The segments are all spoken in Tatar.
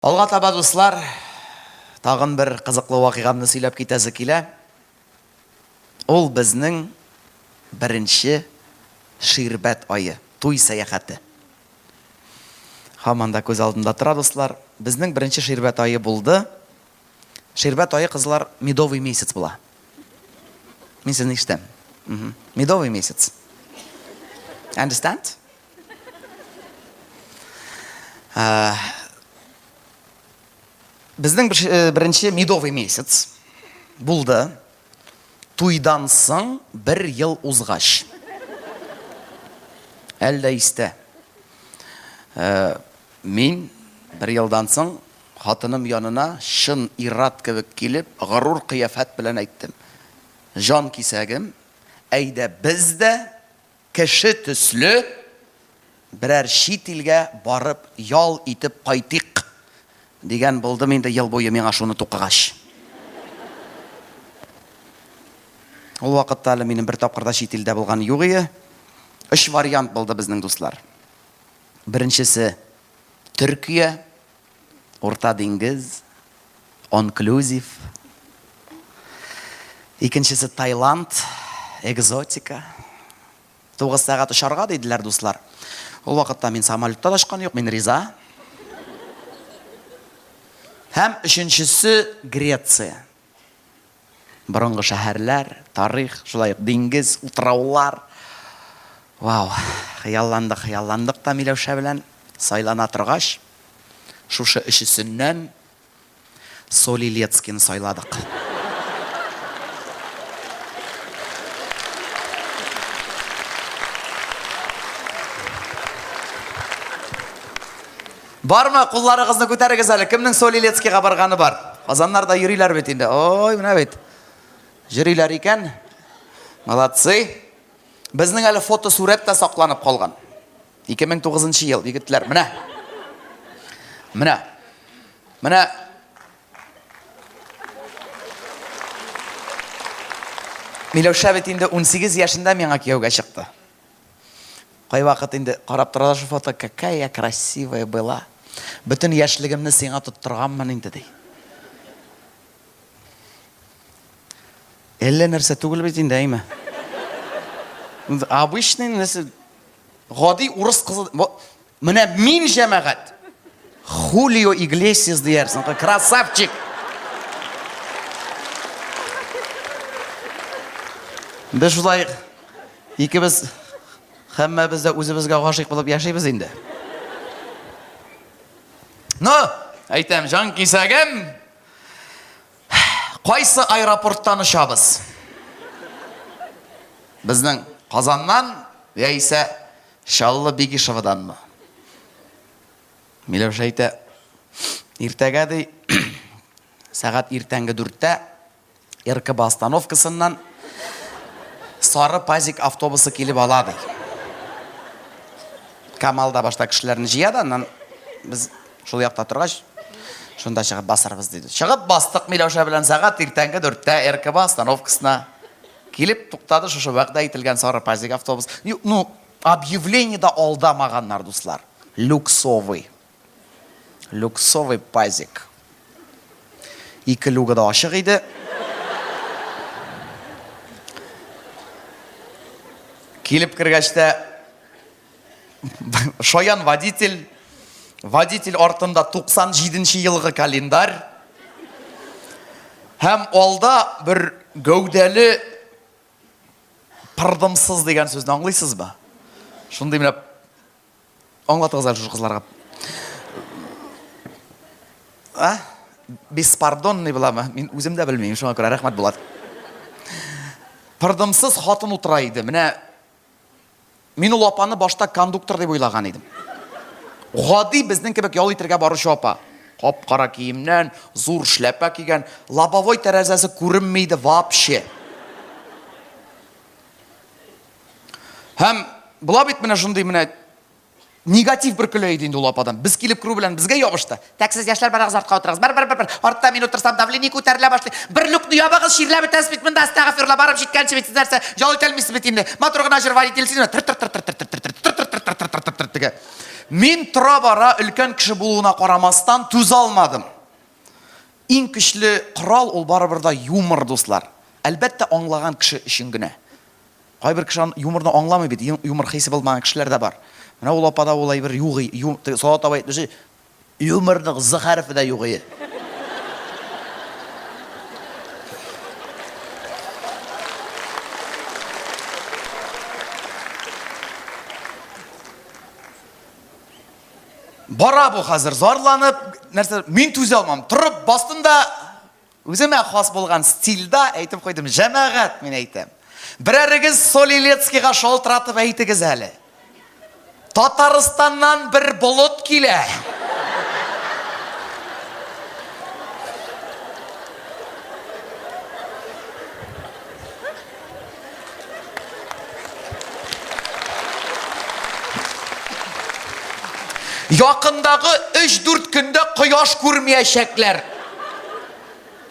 Алға таба дуслар, тағын бір қызықлы вақиғамны сөйлеп кетесі келе. Ол біздің бірінші ширбәт айы, той саяхаты. Хаманда көз алдында тұра дуслар, біздің бірінші ширбәт айы болды. Ширбәт айы қызлар медовый месяц была. Мен сіздің іштем. Медовый месяц. Understand? Біздің бірінші медовый месяц болды. Туйдан соң бір ел узғаш. Әлді істі. Мен бір елдан соң қатыным янына шын ират кебек келіп, ғарур қияфат білін айттым. Жан кисәгім, әйді бізді кіші түслі бірәр шет елге барып ял итіп қайтиқ деген болды. Менде ел бойы мен ашуны тоқығаш. Ол вақытта әлі менің бір тапқырда шет елде болған юғыйы. Үш вариант болды біздің дуслар. Біріншісі Түркия, Орта деңгіз, онклюзив. Екіншісі Таиланд, экзотика. 9 сағат ұшарға дейділер дуслар. Ол вақытта мен самолетта да ұшқан жоқ, мен риза. Һәм үшіншісі Греция. Бұрынғы шәһәрләр, тарих, шулай деңгіз, утыраулар. Вау, қиялландық та Миләүшә белән сайлана тұрғаш. Шушы үшісіннен Солилецкіні сайладық. Бар ма? Құллары қызны көтәрігіз әлі. Кімнің Солилецкіға барғаны бар? Қазанларда жүрілер бет енді. Ой, мына бет. Жүрілер екен. Молодцы. Біздің әлі фото суретті сақланып қалған. 2009 ел. Егіттілер. Мына. Миләүшә бет енді 18 яшында меңа күйеуге шықты. Қай вақыт енді қарап тұрады шу фото, какая красивая была. Бүтін яшілігімні сеңа тұттырғанмын енді дей. Әлі нәрсе түгіл бет енді әйме. Обычный нәрсе, ғади ұрыс қызы. Міне мен жәмәғат. Хулио Иглесиас дейерсің, красавчик. Біз жулайық. Екібіз Хәммә бізді өзімізге ғашық болып яшайбыз енді. Ну, айтам, жан кисәгім, қайсы аэропорттан ұшабыз? Біздің Қазаннан, яйсе Шаллы Бегишевадан мы? Миләүшә айта, ертәгә дей, сағат ертәңгі 4-тә РКБ остановкасынан Сары Пазик автобусы келіп алады. Камалда башта кішілерін жияды, біз шул яқта тұрғаш, шында шығып басарбыз дейді. Шығып бастық Миләүшә белән сағат ертәңгі 4-тә РКБ остановкасына келіп туқтады. Шушы вақытта итілген Сары Пазик автобус. Ну, объявление да алдамағаннар дуслар. Люксовый Пазик. 2 люгі да ашық еді. Келіп кіргәшті шоян водитель артында 97-ші елғы календар. Һәм алда бір гәүдәлі пырдымсыз деген сөзді аңлайсыз ба? Шундай мені аңлатығызар жүр қызларға. Беспардонный была ма? Мен өзім де білмеймін, шуңа көрі рахмат болады. Пырдымсыз хатын ұтырайды. Мен ол апаны башта кондуктор деп ойлаған едім. Ғади біздің кебек ял итергә барушы апа. Қап-қара киімнен, зур шляпа киген, лобовой тәрәзәсі көрінмейді вообще. Һәм бұла бет мені жындай негатив бір күлейді енді ол ападан. Біз келіп кіру білән бізге ябышты. Тәксіз яшлар барағыз артқа отырғыз. Бір. Артта мен отырсам давление көтәрілі башлай. Бір люкны ябағыз, ширлі бітәс бет, мінді астағафирла барып жеткенші бетсіздерсі. Жал етелмесі бет енді. Моторғына жыр водителсіз. Мин тұра бара үлкен кіші болуына қарамастан түз алмадым. Иң көчле құрал ул барыбыр да юмор, дуслар. Әлбәттә аңлаган кеше өчен генә. Кайбер кеше юморны аңламый бит, юмор хисе булмаган кешеләр дә бар. Менә ул апада улай бер югый, Салат абай әйтүче, юморның з хәрефе дә югый. Бара бу хәзер зарланып, нәрсә, мин түзә алмам. Тұрып бастында үземә хас булган стильдә әйтеп куйдым. Җәмәгать, мин әйтәм. Берәрегез Солилецкийга шалтыратып әйтегез әле. Татарстаннан бер болыт килә. Якындагы 3-4 көндә кояш күрмәячәкләр.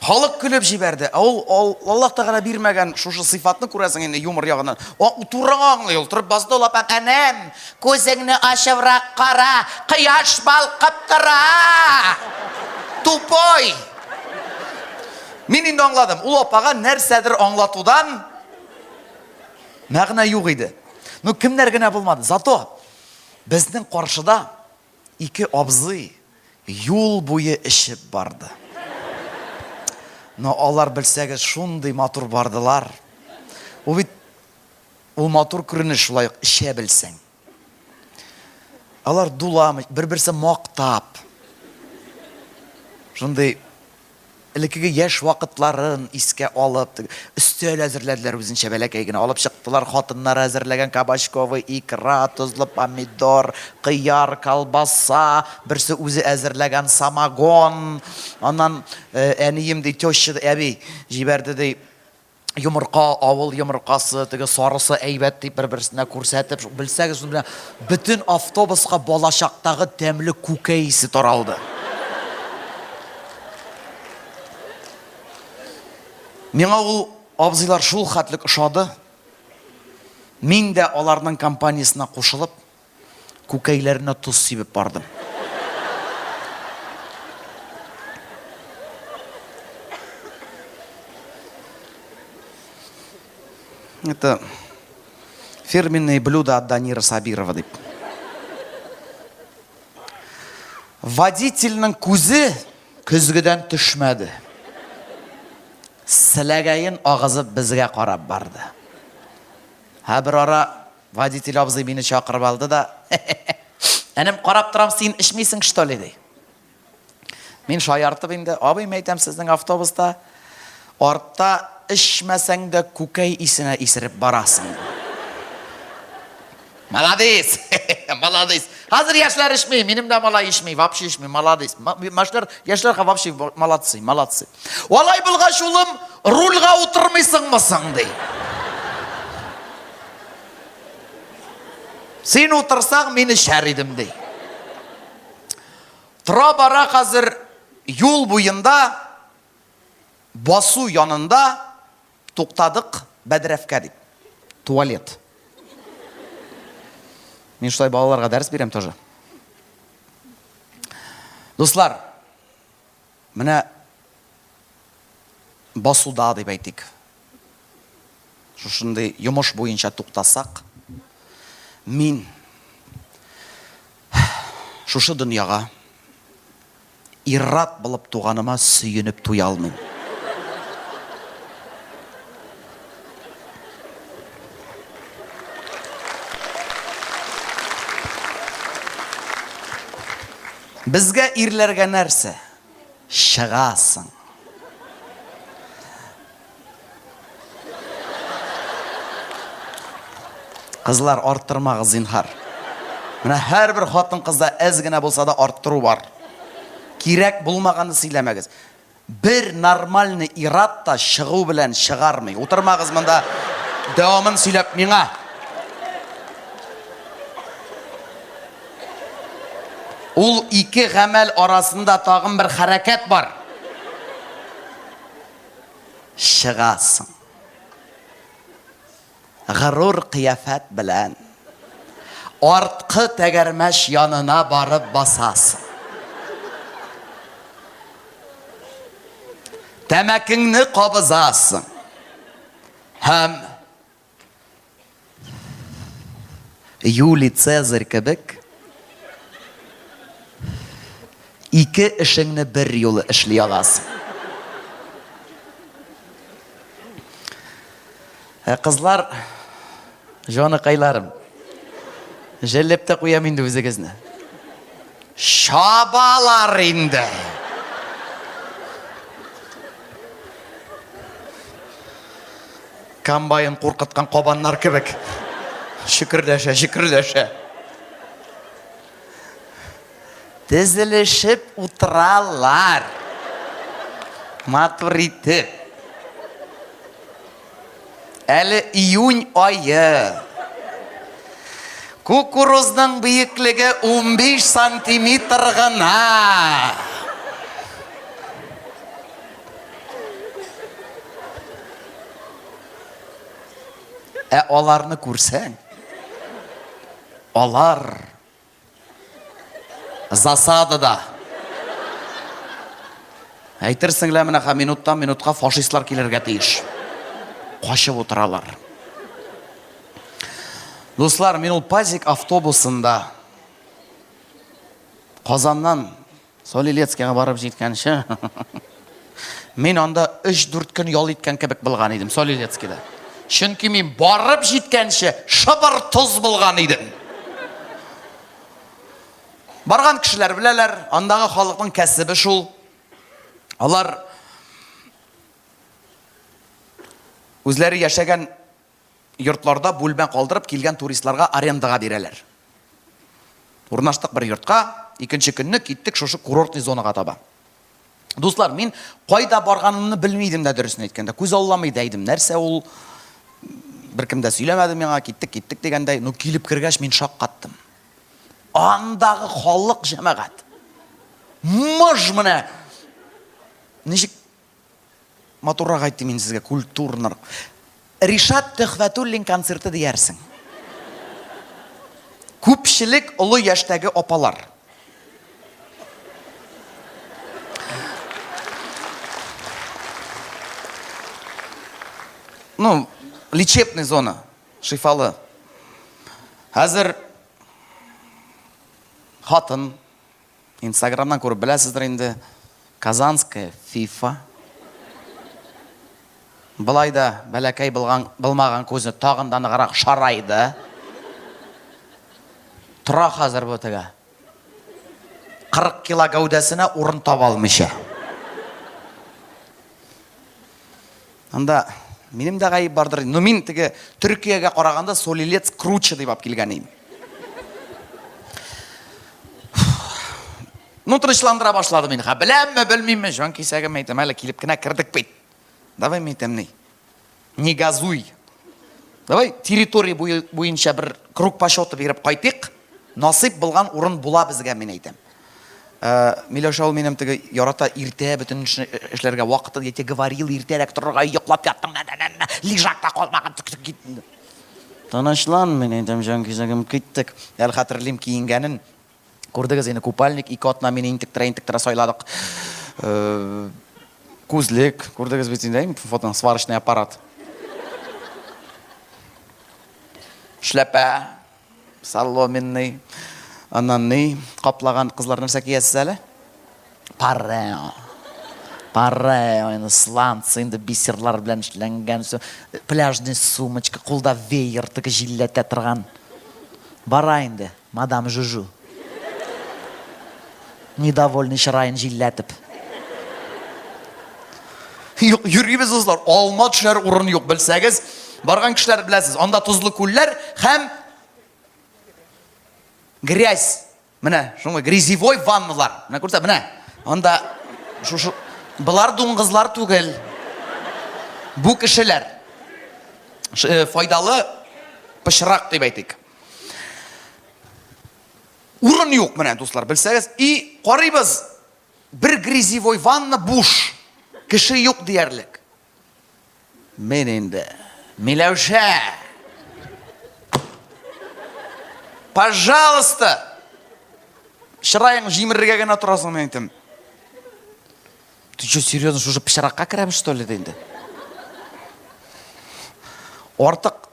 Халык көлеп җибәрде. Аллаһ Тәгалә бирмәгән шушы сыйфатны күрәсең инде юмор ягыннан. Турыга аңлый ул, торып басты ул апа, "Әнәм, күзеңне ачыбрак кара, кояш балкып тора." Тупой. Мин инде аңладым. Ул апага нәрсәдер аңлатудан мәгънә юк иде. Ну кемнәр генә булмады. Зато безнең каршыда ике абзый юл буе ишеп барды. Но алар белсәгез шундый матур бардылар. Ул бит ул матур күренеш шулай ишә белсәң. Алар дуламый, бер-берсе мактап. Шундый элекеге яшь вакытларын искә алып, өстәл әзерләделәр үзенчә бәләкәй генә алып чыктылар, хатыннар әзерләгән кабачковый икра, тузлы помидор, кыяр, колбаса, берсе үзе әзерләгән самогон, аннан әнием ди теща әби җибәрде ди йомырка, авыл йомыркасы, теге сарысы әйбәт дип бер-берсенә күрсәтеп, белсәгез менә бөтен автобуска балачактагы тәмле күкәй исе таралды. Миңа ул абзыйлар шул хәтлек ошады. Мин дә аларның компаниясына кушылып, күкәйләренә туз сибеп бардым. Это фирменные блюда от Данира Сабирова дип. Водительның күзе көзгедән төшмәде. Сіләгәйін ағызып бізге қарап барды. Бір ара водитель абзый мені шақырып алды да, әнім қарап тұрам, сен ішмейсің что ли дей. Мен шаяртып енді, абый мәйтем сіздің автобуста артта ішмәсәң дә күкәй исенә исеріп барасың. Молодец, молодец. Hazır yaşlar içmeyi, benim de malay içmeyi, vapşi içmeyi, молодец. Yaşlar vapşi молодцы, молодцы. Olay bulgaç oğlum, rulga oturmaysın mısın dey. Sen otursan beni şeridim dey. Tıra bara hazır yol boyunda, basu yanında to'xtadik Bedirevka deyip. Tuvalet. Мен шулай балаларга дәрес берем тоже. Дуслар, менә басуда дип әйтик. Шушындай йомыш буенча туктасак, мин шушы дөньяга ират булып туганыма сөенеп туя алмыйм. Безгә ирләргә нәрсә? Чыгасың. Кызлар, арттырмагыз зинһар. Менә һәрбер хатын кызда әз генә булса да арттыру бар. Кирәк булмаганны сөйләмәгез. Бер нормальный иратта чыгу белән чыгармый. Утырмагыз монда. Дәвамын сөйләп миңа. Ул ике гамәл арасында тагын бер хәрәкәт бар. Чыгасың. Гарур кыяфәт белән. артқы тәгәрмәш янына барып басасың. Тәмәкіңні қабызасың. Һәм Юлий Цезарь кебек ике ішіңні бір юлы эшлей аласың. Қызлар, жонықайларым, жәллеп те қоям инде өзігізні. Шабалар инде. Комбайын қорқытқан қобаннар кебек. Шүкірләшә. Тізілішіп ұтыралар. Матур итеп. Әлі июнь айы. Кукурузның биіклігі 15 сантиметр ғана. Оларны көрсәң, олар засадыда. Әйтерсіңлә менә минуттан минутқа фашистлар келерге тиеш. Қашып отыралар. Достар, мен ул Пазик автобусында Қазаннан Солилецкіге барып жеткенше, мен анда 3-4 күн ял иткән кебек булган идем Солилецкіде. Чөнки мен барып жеткенше шыбыр тұз болған едім. Барған кішілер білелер, андағы халықтың кәсібі шул. Алар өзлері яшәгән йортларда бүлмә қалдырып келген туристларға арендаға берелер. Урнаштық бір йортқа, икенче көнне киттік шушы курортный зонаға таба. Дуслар, мен қайда барғанымны білмейдім дә дөресен әйткәндә. Күз ауламайды әйдім. Нәрсә ул? Біркімді сөйлемеді менға, киттік дегендей. Ну, келіп кіргәш мен шақ қаттым. Андағы халық жәмәғат. Мұж міне. Нешік матурақ айтты мен сізге, культурнар. Ришат Төхвәтуллин концерті дейерсің. Көпшілік ұлы яштәгі опалар. Ну, лечебная зона, шифалы. Хәзір хатын, инстаграмнан көріп біләсіздер енді, Казанская FIFA. Бұлайда бәләкәй білмаған көзіне тағындан ғарақ шарайды. Тұра хәзір бұтыға. 40 кило гәудәсіне орын таба алмыша. Анда менің де ғайып бардыр. Но мен тіге Түркияға қарағанда Солилец круче деп ап келгенейім. Ну, тынышландыра башлады мені. Біләмі, білмеймі, жан кесәгім әйтім, әлі келіп кіна кірдік бейт. Давай мейтем не? Не газуй. Давай территория бойынша бір круг пашоты беріп қайтық. Насип болған орын була бізге мен әйтем. Милоша ол менің тігі ярата ирте бүтін ішлерге вақыты ете говорил, иртерек тұрға йоқлап яттың, лежакта қолмаған түк кеттіңді. Танышлан мен әйтем, жан кесәгім кеттік. Әл қатырлим кейінгенін. Көрдігіз ені купальник, екі атына мені интіктіра сайладық. Кузлик, көрдігіз бетіндейм, фотон, сварочный аппарат. Шляпа, соломенный, ананный, қаплаған қызлар нәрсе киесіз әлі? Парео, енді сланцы, енді бисерлар білән ішленген, пляжный сумочка, қолда вейертігі жилетте тұрған. Бара енді, мадам Жужу. Недовольный шырайын жилетіп. Йөргебіз ұзлар, алма түшер орын yok білсәгіз, барған кішілер біләсіз, анда тұзлы көллер, һәм грязь, міне, грязевой ванналар, міне көрсі, міне, анда, бұлар дуңғызлар түгіл, бұл кішілер, файдалы пышырақ деп айтайық. Урын yok міне, достар, білсәгіз, и қарайбыз, бір грязевой ванна буш, кіші yok диярлік. Мен енді, Миләүшә, пожалуйста. Шырайың жимірге гана тұрасың, мен айтам. Ты что, серьезно, уже пышыраққа кіреміз, что ли, дейді. Ортық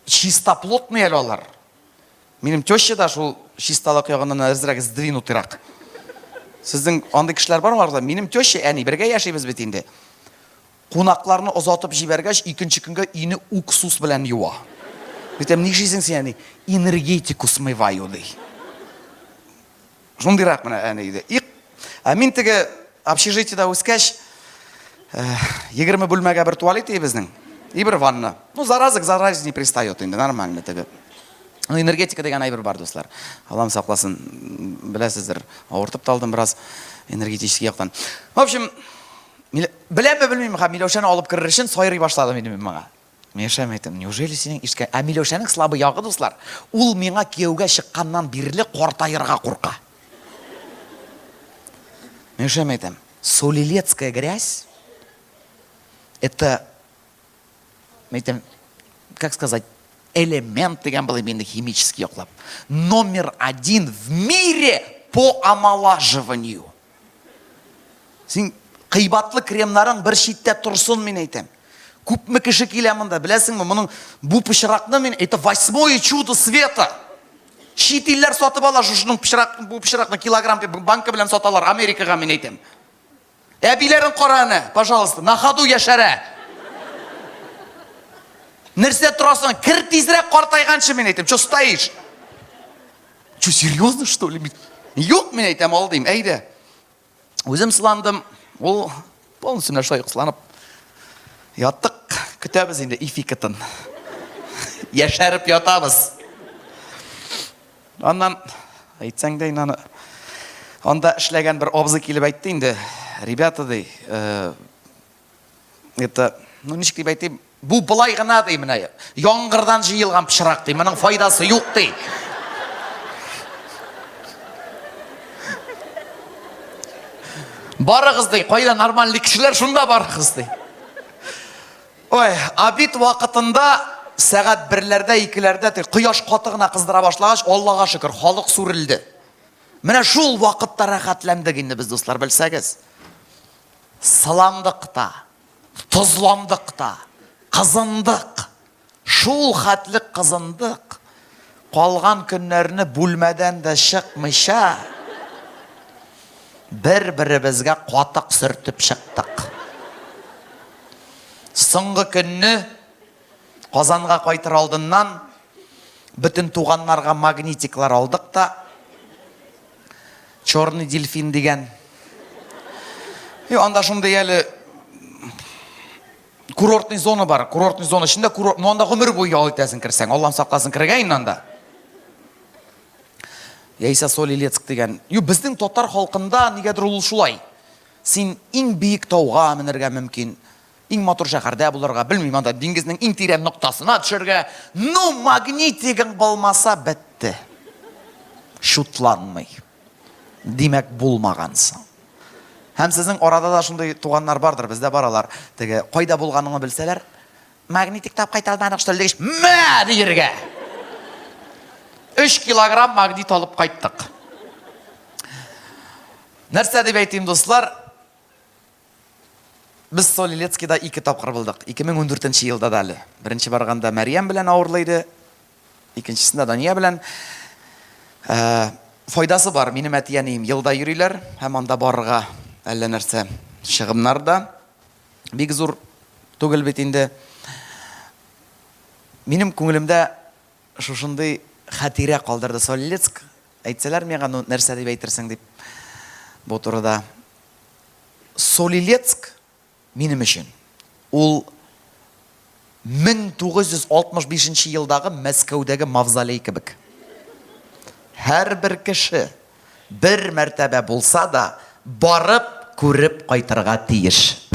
чистоплотный әлі олар. Менің теща да шул чисталық яғынан әзірәк сдвинутырақ. Сіздің андай кішілер бар ма? Менің теща, әне, бірге яшаймыз бит инде. Қонақларны ұзатып жібергәч, икенче көнгә үйне уксус белән юа. Битем, ни эшлисең син, энергетику смываю, ди. Шундыйрак менә әне иде. Мин теге общежитиедә үскәч, 20 бүлмәгә бер туалет безнең, и бер ванна. Ну, зараза не пристает инде, нормально теге. Энергетика деген айбер бар, дуслар. Аллам сакласын, беләсездер, авыртып талдым бераз энергетический яктан. В общем, белмим, Миләүшәне алып керер өчен сайрый башлады минем миңа. Миша әйтем, неужели синең ишкә? Миләүшәнең слабы ягы, дуслар, ул миңа кияүгә чыкканнан бирле картаерга курка. Миша әйтем, солилецкая грязь это, әйтем, как сказать, элемент деген был именно химический яклап. Номер 1 в мире по омолаживанию. Син кыйбатлы кремнарың бір шитте тұрсын, мен әйтем. Күпме кеше килә монда, беләсеңме, моның бу пычракны мен это 8-е чудо света. Чит илләр сатып ала шушының бу пычракны килограмм банка белән саталар Америкага, мен әйтем. Әбиләрен караны, пожалуйста, на ходу яшәрә. Нәрсә торасың? Кир тизрәк картайганчы, мен әйтем. Чо стоишь? Чо, серьезно, что ли? Юк, мен әйтем, алдым. Әйдә. Үзем сыландым. Ул полностью нашлай кысланып. Яттык, көтәбез инде ификатын. Яшәреп ятабыз. Аннан әйтсәң дә инаны анда эшләгән бер абзый килеп әйтте инде. Ребята, ди, это, ну ничек дип әйтим, бу былай гына ди, менә яңгырдан җыелган пычрак ди, моның файдасы юк ди. Барыгыз ди, кайда нормальный кешеләр шунда барыгыз ди. Ой, обид вакытында сәгать 1-ләрдә, 2-ләрдә кояш каты гына кыздыра башлагач, Аллага шөкер, халык сүрелде. Менә шул вакытта рәхәтләндек инде без, дуслар, белсәгез. Сыландык та, тозландык та, кызындык. Шул хәтлек кызындык. Калган көннәрне бүлмәдән дә чыкмыйча бер-беребезгә катык сөртеп чыктык. Соңгы көнне Казанга кайтыр алдыннан бүтән туганнарга магнитиклар алдык та Черный дельфин деген. Анда шундай әле курортный зона бар. Курортный зона içinde ну анда гомер буе ял итәсең кирсәң. Аллам сакласын, кергән анда. Яисә Солилецк деген. Безнең татар халкында нигәдер ул шулай. Син иң биек тауга менергә мөмкин. Иң матур шәһәрдә булырга, белмим, анда диңгезнең иң тирән ноктасына төшәргә. Ну магнитигың булмаса бетте. Шутланмый. Димәк булмагансың. Һәм сезнең арада да шундай туганнар бардыр, бездә баралар. Теге кайда булганыңны белсәләр, магнитик тап кайталмадык что ли дигәч, мә диергә. 3 килограмм магнит алып кайттык. Нәрсә дип әйтим, дуслар? Без Солилецкида 2 тапкыр булдык. 2014 елда да әле. Беренче барганда Мәрьям белән авырлайды. Икенчесендә Дания белән. Файдасы бар. Минем әтиянем елда йөриләр, һәм анда барырга әллә нәрсә чыгымнар да бик зур түгел бит инде. Минем күңелемдә шушындый хатирә калдырды Солилецк. Әйтсәләр миңа, ну нәрсә дип әйтерсең дип бу турыда. Солилецк минем өчен ул 1965 елдагы Мәскәүдәге мавзолей кебек. Һәр бер кеше бер мәртәбә булса да барып күреп кайтырга тиеш.